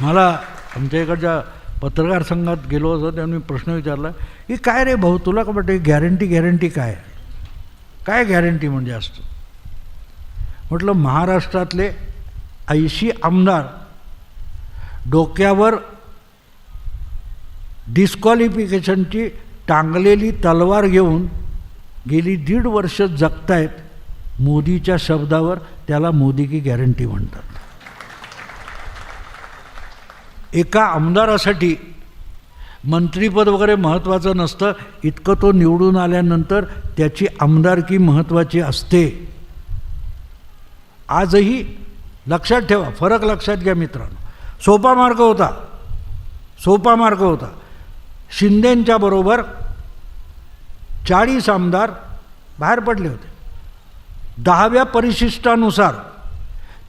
मला आमच्या इकडच्या पत्रकार संघात गेलो होतो, त्यांनी प्रश्न विचारला की काय रे भाऊ तुला का वाटतं गॅरंटी काय काय गॅरंटी म्हणजे असतं. म्हटलं महाराष्ट्रातले 80 आमदार डोक्यावर डिस्क्वालिफिकेशनची टांगलेली तलवार घेऊन गेली 1.5 वर्ष जगतायत मोदीच्या शब्दावर. त्याला मोदी की गॅरंटी म्हणतात. एका आमदारासाठी मंत्रिपद वगैरे महत्त्वाचं नसतं, इतकं तो निवडून आल्यानंतर त्याची आमदारकी महत्त्वाची असते. आजही लक्षात ठेवा, फरक लक्षात घ्या मित्रांनो. सोपा मार्ग होता. शिंदेंच्या बरोबर 40 आमदार बाहेर पडले होते. 10व्या परिशिष्टानुसार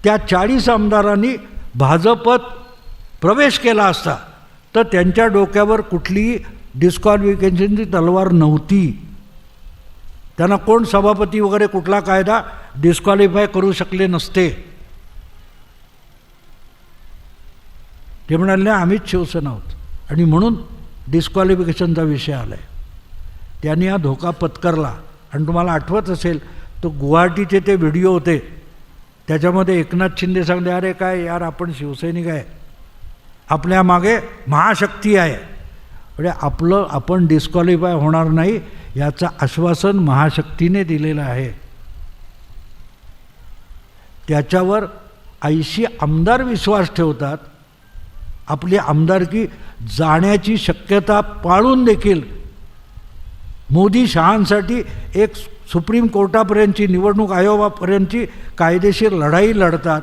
त्या 40 आमदारांनी भाजपत प्रवेश केला असता तर त्यांच्या डोक्यावर कुठलीही डिस्क्वालिफिकेशनची तलवार नव्हती. त्यांना कोण सभापती वगैरे कुठला कायदा डिस्क्वालिफाय करू शकले नसते. ते म्हणाले आम्हीच शिवसेना आहोत आणि म्हणून डिस्क्वालिफिकेशनचा विषय आला आहे. त्यांनी हा धोका पत्करला. आणि तुम्हाला आठवत असेल तो गुवाहाटीचे ते व्हिडिओ होते, त्याच्यामध्ये एकनाथ शिंदे सांगले अरे काय यार आपण शिवसैनिक आहे, आपल्या मागे महाशक्ती आहे, म्हणजे आपण डिस्क्वालिफाय होणार नाही याचं आश्वासन महाशक्तीने दिलेलं आहे. त्याच्यावर 80 आमदार विश्वास ठेवतात. आपली आमदारकी जाण्याची शक्यता पाळून देखील मोदी शहांसाठी एक सुप्रीम कोर्टापर्यंतची निवडणूक आयोगापर्यंतची कायदेशीर लढाई लढतात.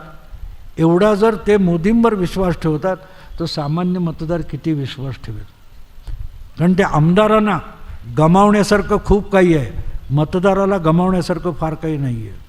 एवढा जर ते मोदींवर विश्वास ठेवतात तर सामान्य मतदार किती विश्वास ठेवेल. कारण त्या आमदारांना गमावण्यासारखं खूप काही आहे, मतदाराला गमावण्यासारखं फार काही नाही आहे.